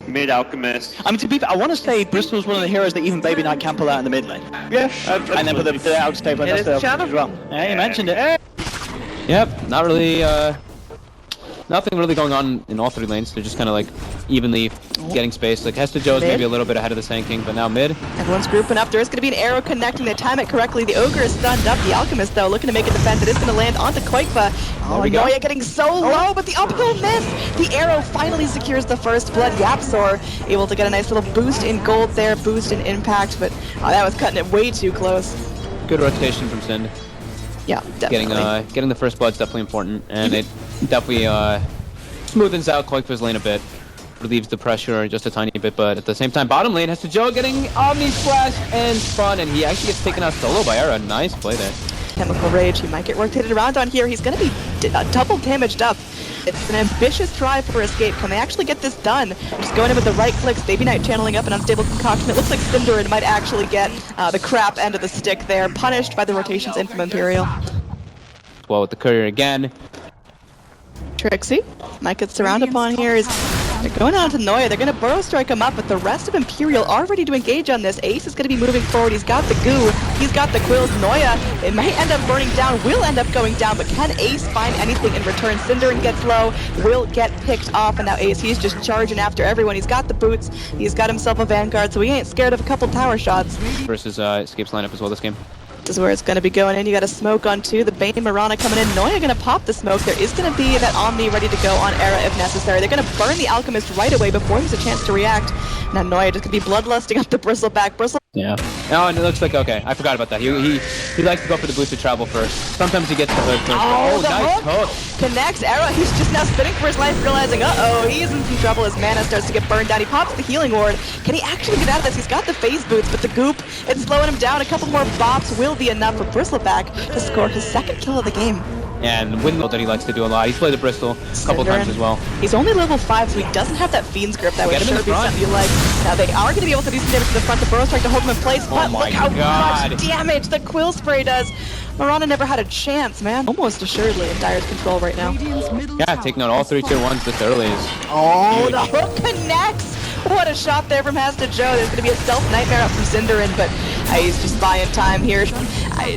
Mid Alchemist. I mean, to be fair, I want to say Bristol's one of the heroes that even Baby Knight can pull out in the mid lane. Yeah, And then put the outstay lane as well. Yeah, you mentioned it. Yep, not really, nothing really going on in all three lanes. They're just kind of like evenly getting space. Like Hester Joe's maybe a little bit ahead of the Sand King, but now mid. Everyone's grouping up. There is going to be an arrow connecting. They time it correctly. The Ogre is stunned up. The Alchemist, though, looking to make a defense. It is going to land onto Koikva. Oh, Noya getting so low, but the uphill miss. The arrow finally secures the first blood. Yapsor able to get a nice little boost in gold there, boost in impact, but that was cutting it way too close. Good rotation from Sind. Yeah, definitely. Getting the first blood's definitely important, and it definitely smoothens out Koikva's lane a bit, relieves the pressure just a tiny bit, but at the same time, bottom lane has to Joe getting Omni Splash and Spun, and he actually gets taken out solo by Era. Nice play there. Chemical Rage, he might get rotated around on here. He's going to be double damaged up. It's an ambitious try for escape. Can they actually get this done? Just going in with the right clicks. Baby Knight channeling up an unstable concoction. It looks like Cinderin might actually get the crap end of the stick there, punished by the rotations in from Imperial. Well, with the courier again. Trixie might get surrounded upon here. They're going on to Noya. They're going to burrow strike him up, but the rest of Imperial are ready to engage on this. Ace is going to be moving forward. He's got the goo. He's got the quills. Noya, it might end up burning down, will end up going down, but can Ace find anything in return? Cinderin gets low, will get picked off, and now Ace, he's just charging after everyone. He's got the boots. He's got himself a Vanguard, so he ain't scared of a couple tower shots. Versus Escape's lineup as well this game. This is where it's going to be going in. You got a smoke on two. The Bane Mirana coming in. Noya going to pop the smoke. There is going to be that Omni ready to go on Era if necessary. They're going to burn the Alchemist right away before there's a chance to react. Now Noya just going to be bloodlusting up the Bristleback. Yeah. Oh, and it looks like, okay, I forgot about that. He likes to go for the boosted travel first. Sometimes he gets the hook first. Oh, the nice hook connects Era. He's just now spinning for his life, realizing, uh-oh, he's in some trouble. His mana starts to get burned down. He pops the healing ward. Can he actually get out of this? He's got the phase boots, but the goop, it's slowing him down. A couple more bops will be enough for Bristleback to score his second kill of the game. And windmill that he likes to do a lot. He's played the Bristol a couple times as well. He's only level 5, so he doesn't have that Fiend's grip. That would sure be something you like. Now they are going to be able to do some damage to the front. The burrow strike to hold him in place, but look how much damage the quill spray does. Mirana never had a chance, man. Almost assuredly in Dire's control right now. Yeah, taking out all 3 tier 1s this early is huge. The hook connects! What a shot there from Hasta Joe. There's going to be a stealth nightmare up from Cinderin, but he's just buying time here.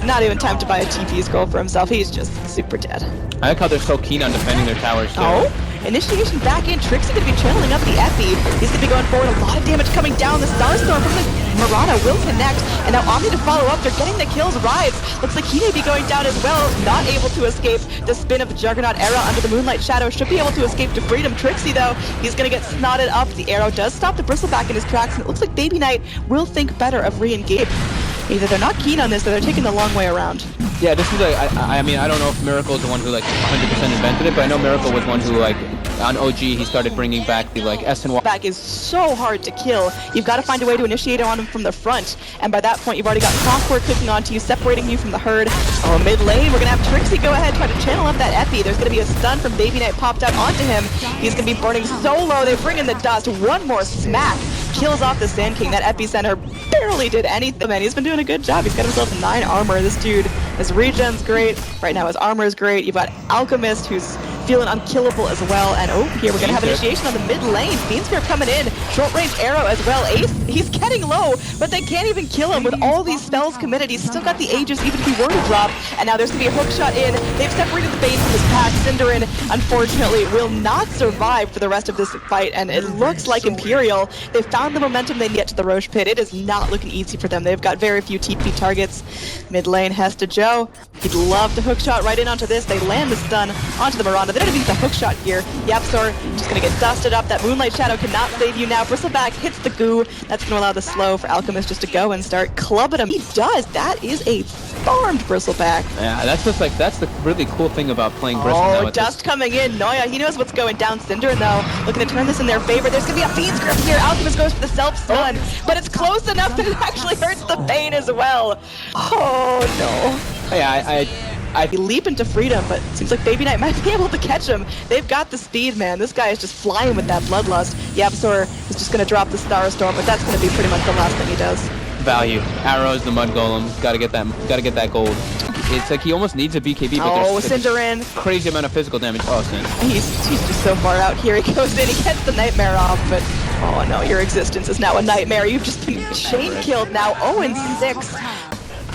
Not even time to buy a TP scroll for himself. He's just super dead. I like how they're so keen on defending their towers too. Oh, initiation back in. Trixie going to be channeling up the Epi. He's going to be going forward. A lot of damage coming down. The Starstorm from the Mirana will connect. And now Omni to follow up. They're getting the kills. Rides. Looks like he may be going down as well. Not able to escape the spin of the Juggernaut Era under the Moonlight Shadow. Should be able to escape to freedom. Trixie, though, he's going to get snotted up. The arrow does stop the Bristleback in his tracks. And it looks like Baby Knight will think better of re-engage. Either they're not keen on this, or they're taking the long way around. Yeah, this is like, I mean, I don't know if Miracle is the one who like 100% invented it, but I know Miracle was one who like, on OG, he started bringing back the like SNY. Back is so hard to kill. You've got to find a way to initiate on him from the front, and by that point, you've already got Clockwerk clicking onto you, separating you from the herd. Oh, mid lane, we're gonna have Trixie go ahead, try to channel up that Epi. There's gonna be a stun from Baby Knight popped out onto him. He's gonna be burning so low. They bring in the dust. One more smack. Kills off the Sand King. That epicenter barely did anything, man. He's been doing a good job. He's got himself 9 armor. This dude, his regen's great. Right now his armor is great. You've got Alchemist, who's feeling unkillable as well. And oh, here we're gonna have initiation on the mid lane. Fiend Spear coming in. Short range arrow as well. Ace, he's getting low, but they can't even kill him with all these spells committed. He's still got the Aegis even if he were to drop. And now there's gonna be a hook shot in. They've separated the Bane from his pack. Cinderin, unfortunately, will not survive for the rest of this fight. And it looks like Imperial, they found the momentum they need to the Roche Pit. It is not looking easy for them. They've got very few TP targets. Mid lane, Hesta Joe. He'd love to hook shot right in onto this. They land the stun onto the Mirana. They don't even get the hook shot here. Yapsor just gonna get dusted up. That Moonlight Shadow cannot save you now. Bristleback hits the goo. That's gonna allow the slow for Alchemist just to go and start clubbing him. He does. That is a farmed Bristleback. Yeah, that's just like, that's the really cool thing about playing Bristle now. Oh, dust coming in. Noya, he knows what's going down. Cinderin, though, looking to turn this in their favor. There's gonna be a Fiend's grip here. Alchemist goes for the self-stun, but it's close enough that it actually hurts the Bane as well. Oh, no. Yeah, I'd be leaping to freedom, but it seems like Baby Knight might be able to catch him. They've got the speed, man. This guy is just flying with that bloodlust. Yapsor is just going to drop the Starstorm, but that's going to be pretty much the last thing he does. Value. Arrows, the Mud Golem. Gotta get that gold. It's like he almost needs a BKB, but there's Cinderin. Crazy amount of physical damage. Oh, Sin. He's just so far out here. He goes in, he gets the Nightmare off, but Oh no, your existence is now a nightmare. You've just been chain killed now. 0-6.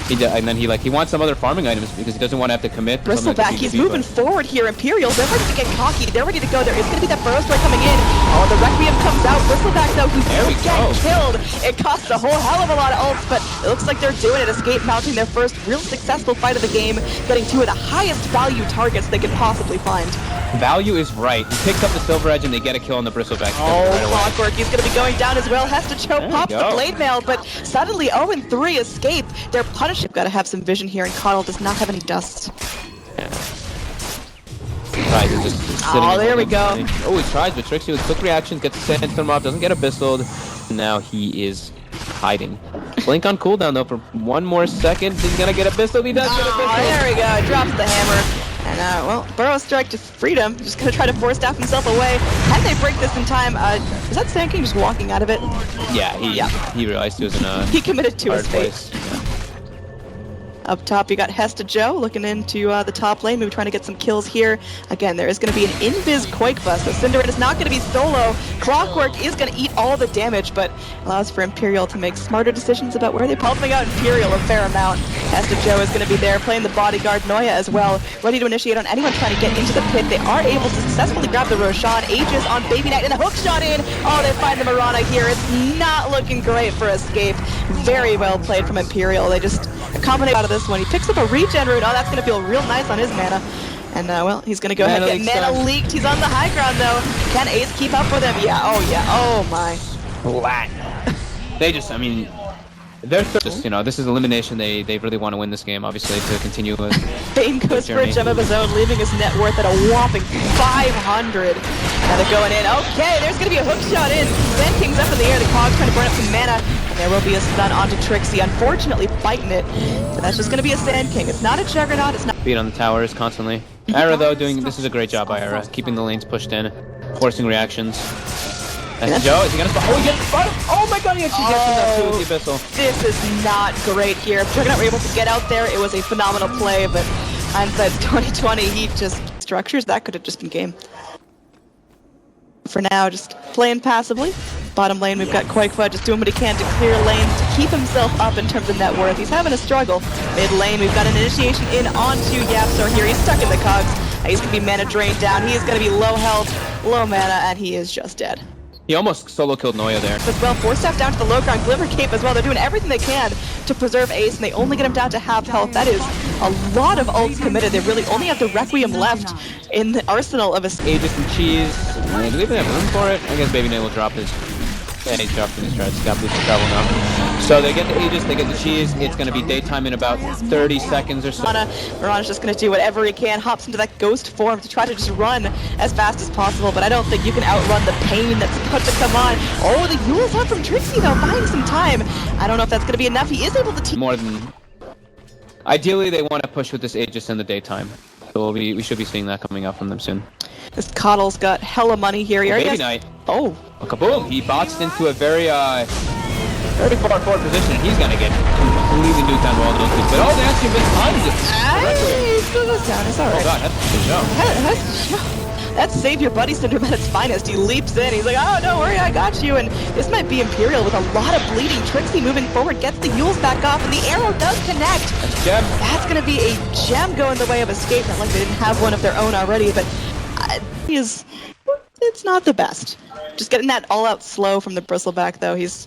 And then he wants some other farming items because he doesn't want to have to commit. Bristleback, he's moving forward here. Imperial, they're ready to get cocky. They're ready to go. There is going to be that burrow strike coming in. Oh, the Requiem comes out. Bristleback, though, who's getting killed. It costs a whole hell of a lot of ults, but it looks like they're doing it. Escape mounting their first real successful fight of the game, getting two of the highest value targets they could possibly find. Value is right. He picks up the Silver Edge and they get a kill on the Bristleback. Oh, Clockwerk, he's going to be going down as well. Has to choke, pops the blade mail, but suddenly 0-3 escape. They're punished. Got to have some vision here, and Coddle does not have any dust. Yeah. Oh, there we go. Oh, he tries, but Trixie with quick reaction gets a sandstorm off, doesn't get a Bistled. Now he is hiding. Blink on cooldown though for one more second. He's gonna get a Bistled. He does get a Bistled. There we go. Drops the hammer. And well, burrow strike to freedom. Just gonna try to force staff himself away. Can they break this in time? Is that Sand King just walking out of it? Yeah, he realized he was in a he committed to his fate. Place. Up top, you got Hesta Joe looking into the top lane, maybe trying to get some kills here. Again, there is going to be an invis Quake Bus, so Cinderin is not going to be solo. Clockwerk is going to eat all the damage, but allows for Imperial to make smarter decisions about where they're helping out Imperial a fair amount. Hesta Joe is going to be there playing the bodyguard, Noya as well, ready to initiate on anyone trying to get into the pit. They are able to successfully grab the Roshan. Aegis on Baby Knight, and the hook shot in. Oh, they find the Mirana here. It's not looking great for Escape. Very well played from Imperial. They just combinate out of this one. He picks up a regen rune. Oh, that's going to feel real nice on his mana. And, well, he's going to go ahead and get mana leaked. He's on the high ground, though. Can Ace keep up with him? Yeah, oh my. Flat. They just, I mean, they're just, you know, this is elimination. They really want to win this game, obviously, to continue with Bane goes for a gem of his own, leaving his net worth at a whopping 500. Now they're going in. Okay, there's going to be a hook shot in. Sand King's up in the air. The Cog's trying to burn up some mana. And there will be a stun onto Trixie, unfortunately fighting it. But that's just going to be a Sand King. It's not a Juggernaut. It's not. Beat on the towers constantly. Ira, though, this is a great job by Ira, keeping the lanes pushed in, forcing reactions. That's Joe. Is he gonna spot? Oh, he gets spotted! Oh my god, he actually gets him that too with the Abyssal. This is not great here. If Juggernaut were able to get out there, it was a phenomenal play, but hindsight 2020, he just structures. That could have just been game. For now, just playing passively. Bottom lane, we've got Quakefud just doing what he can to clear lanes to keep himself up in terms of net worth. He's having a struggle. Mid lane, we've got an initiation in onto Yapstar here. He's stuck in the cogs. He's going to be mana drained down. He is going to be low health, low mana, and he is just dead. He almost solo killed Noya there. As well, force staff down to the low ground, Glimmer Cape as well. They're doing everything they can to preserve Ace, and they only get him down to half health. That is a lot of ults committed. They really only have the Requiem left in the arsenal of a... Aegis and Cheese. Do we even have room for it? I guess Baby Nate will drop his... Yeah, he's dropping his strats. He's got boost travel now. So they get the Aegis, they get the Cheese. It's going to be daytime in about 30 seconds or so. Mirana's just going to do whatever he can, hops into that ghost form to try to just run as fast as possible, but I don't think you can outrun the pain that's about to come on. Oh, the Yule's up from Trixie, though, buying some time. I don't know if that's going to be enough. He is able to... More than... Ideally, they want to push with this Aegis in the daytime. So we should be seeing that coming out from them soon. This Coddle's got hella money here. Baby Knight. Oh, kaboom! He boxed into a very far forward position. He's gonna get completely nuked on all those things. But they actually missed tons. He still goes down. It's alright. Oh god, that's a good job. That's Save Your Buddy Syndrome at its finest. He leaps in. He's like, oh, don't worry, I got you. And this might be Imperial with a lot of bleeding. Trixie moving forward, gets the Yules back off, and the arrow does connect. That's a gem. That's going to be a gem going the way of Escape. Not like they didn't have one of their own already, but it's not the best. Just getting that all-out slow from the Bristleback, though. He's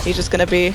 just going to be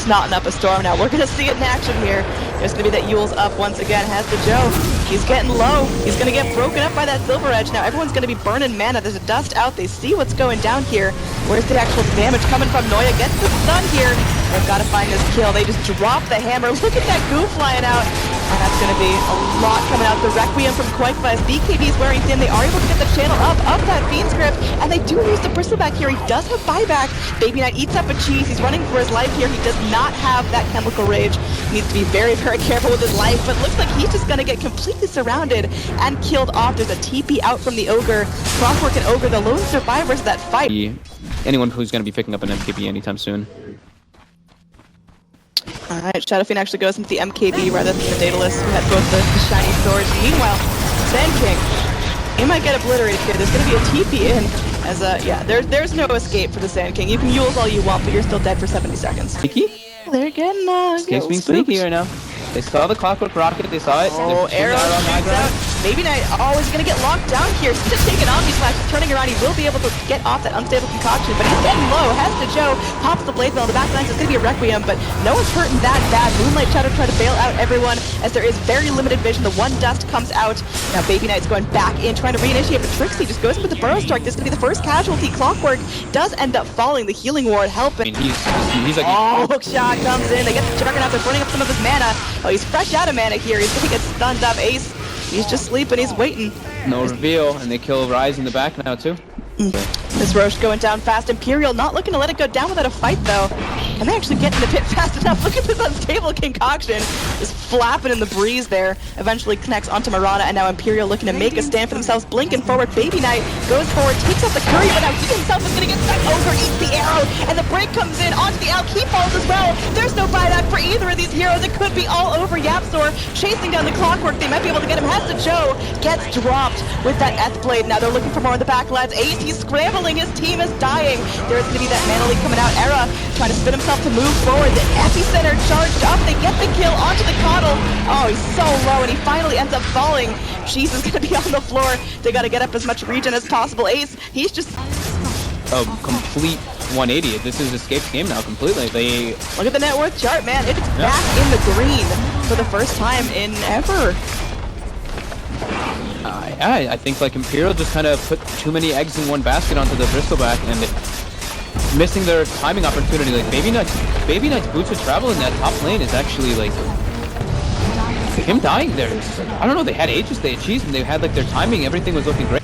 snotting up a storm now. We're going to see it in action here. There's going to be that Yule's up once again. Has the Joe. He's getting low. He's going to get broken up by that Silver Edge. Now everyone's going to be burning mana. There's a dust out. They see what's going down here. Where's the actual damage coming from? Noya gets the stun here. They've got to find this kill. They just drop the hammer. Look at that goo flying out. And that's going to be a lot coming out. The Requiem from Quakefud. BKB is wearing thin. They are able to get the channel up that Fiend script. And they do lose the Bristleback here. He does have buyback. Baby Knight eats up a cheese. He's running for his life here. He does not have that chemical rage. He needs to be very, very careful with his life. But looks like he's just going to get completely surrounded and killed off. There's a TP out from the Ogre. Clockwerk and Ogre, the lone survivors of that fight. Anyone who's going to be picking up an MKB anytime soon. Alright, Shadow Fiend actually goes into the MKB rather than the Daedalus, who had both the shiny swords. Meanwhile, Sand King, he might get obliterated here. There's going to be a TP in, As yeah, there's no escape for the Sand King. You can use all you want, but you're still dead for 70 seconds. Sneaky? They're getting Escape's being sneaky right now. They saw the Clockwerk rocket, they saw it. Oh, arrow shoots out. Maybe Knight, oh, he's gonna get locked down here. He's gonna take an Omni Slash, he's turning around. He will be able to get off that unstable concoction, but he's getting low. Has to Joe, pops the blade mill. The back lines is gonna be a Requiem, but no one's hurting that bad. Moonlight Shadow try to bail out everyone as there is very limited vision. The one dust comes out. Now Baby Knight's going back in, trying to reinitiate, but Trixie just goes in with the Burrow Strike. This is gonna be the first casualty. Clockwerk does end up falling. The healing ward helping. I mean, he's like, oh, hook shot comes in. They get the Juggernaut. They're burning up some of his mana. Oh, he's fresh out of mana here. He's gonna get stunned up. Ace, he's just sleeping. He's waiting. No reveal, and they kill Rise in the back now too. This Roche going down fast. Imperial not looking to let it go down without a fight though. Can they actually get in the pit fast enough? Look at this unstable concoction. Just flapping in the breeze there. Eventually connects onto Mirana, and now Imperial looking to make a stand for themselves. Blinking forward. Baby Knight goes forward, takes out the Curry, but now he himself is going to get stuck. Ogre eats the arrow, and the break comes in onto the Alch. He falls as well. There's no buyback for either of these heroes. It could be all over. Yapzor chasing down the Clockwerk. They might be able to get him. Has to Joe. Gets dropped with that Eth Blade. Now they're looking for more in the back lads. Ace, he's scrambling. His team is dying. There's going to be that Mana Leak coming out. Era trying to spin himself to move forward. The epicenter charged up. They get the kill onto the Coddle. Oh, he's so low, and he finally ends up falling. Sheez is going to be on the floor. They got to get up as much regen as possible. Ace, he's just... a complete 180. This is Escape's game now completely. They look at the net worth chart, man. It's back in the green for the first time in ever. Yeah, I think like Imperial just kind of put too many eggs in one basket onto the Bristleback, and missing their timing opportunity. Like Baby Knight's boots of travel in that top lane is actually like him dying there. I don't know. They had Aegis, they had Cheese, and they had like their timing. Everything was looking great.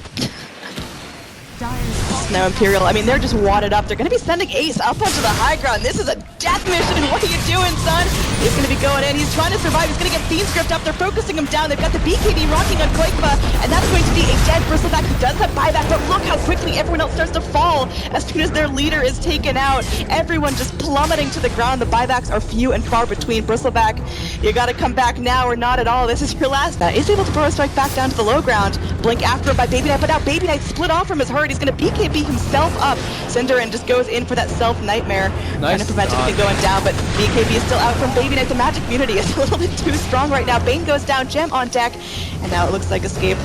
Now Imperial, I mean, they're just wadded up. They're going to be sending Ace up onto the high ground. This is a death mission, and what are you doing, son? He's going to be going in. He's trying to survive. He's going to get Fiend script up. They're focusing him down. They've got the BKB rocking on Koikba, and that's going to be a dead Bristleback who does have buyback, but look how quickly everyone else starts to fall as soon as their leader is taken out. Everyone just plummeting to the ground. The buybacks are few and far between. Bristleback, you got to come back now or not at all. This is your last. Is able to Burrow Strike back down to the low ground. Blink after him by Baby Knight, but now Baby Knight split off from his herd. He's going to BKB himself up. Cinderin just goes in for that self-nightmare, trying to prevent anything going down, but BKB is still out from Baby Knight. The magic immunity is a little bit too strong right now. Bane goes down, Gem on deck, and now it looks like Escape.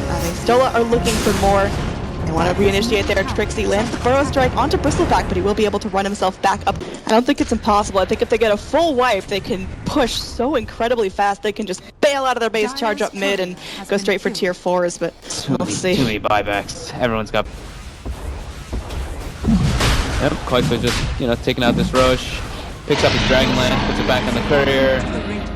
Stola are looking for more. They want to reinitiate there. Trixie lands the Burrow Strike onto Bristleback, but he will be able to run himself back up. I don't think it's impossible. I think if they get a full wipe, they can push so incredibly fast. They can just bail out of their base, charge up mid, and go straight for tier 4s, but we'll see. Too many buybacks. Everyone's got... Yep, Koikba just, taking out this Roche, picks up his Dragonlance, puts it back on the courier,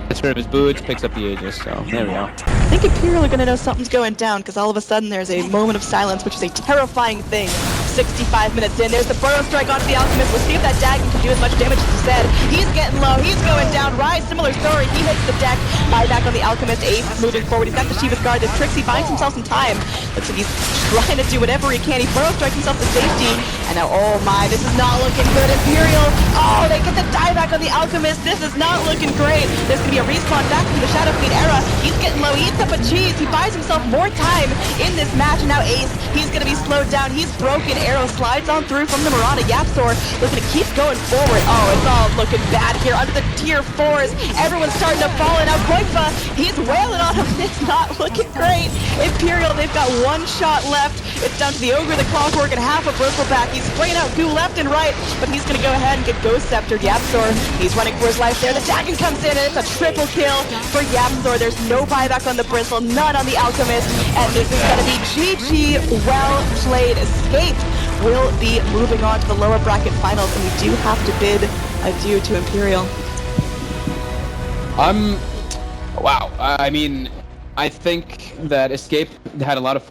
gets rid of his boots, picks up the Aegis, so there we go. I think Imperial are going to know something's going down, because all of a sudden there's a moment of silence, which is a terrifying thing. 65 minutes in, there's the Burrow Strike onto the Alchemist. We'll see if that Dagon can do as much damage as he said. He's getting low, he's going down. Rise, similar story, he hits the deck. Buyback on the Alchemist. Ace is moving forward, he's got the Shiva's Guard. This Trixie finds himself some time. Looks like he's trying to do whatever he can. He Burrow Strikes himself to safety. And now, oh my, this is not looking good. Imperial, oh, they get the dieback on the Alchemist. This is not looking great. There's going to be a respawn back from the Shadow Fiend era. He's getting low, he eats up a cheese. He buys himself more time in this match. And now Ace, he's going to be slowed down. He's broken. Arrow slides on through from the Mirana. Yapzor looking to keep going forward. Oh, it's all looking bad here under the tier 4s. Everyone's starting to fall in. Now Koikba, he's wailing on him. It's not looking great. Imperial, they've got one shot left. It's down to the Ogre, the Clockwerk, and half a Bristleback. He's spraying out goo left and right, but he's going to go ahead and get Ghost Sceptered. Yapzor, he's running for his life there. The Dagon comes in, and it's a triple kill for Yapzor. There's no buyback on the Bristle, none on the Alchemist, and this is going to be GG. Well played. Escape will be moving on to the lower bracket finals, and we do have to bid adieu to Imperial. Wow. I mean, I think that Escape had a lot of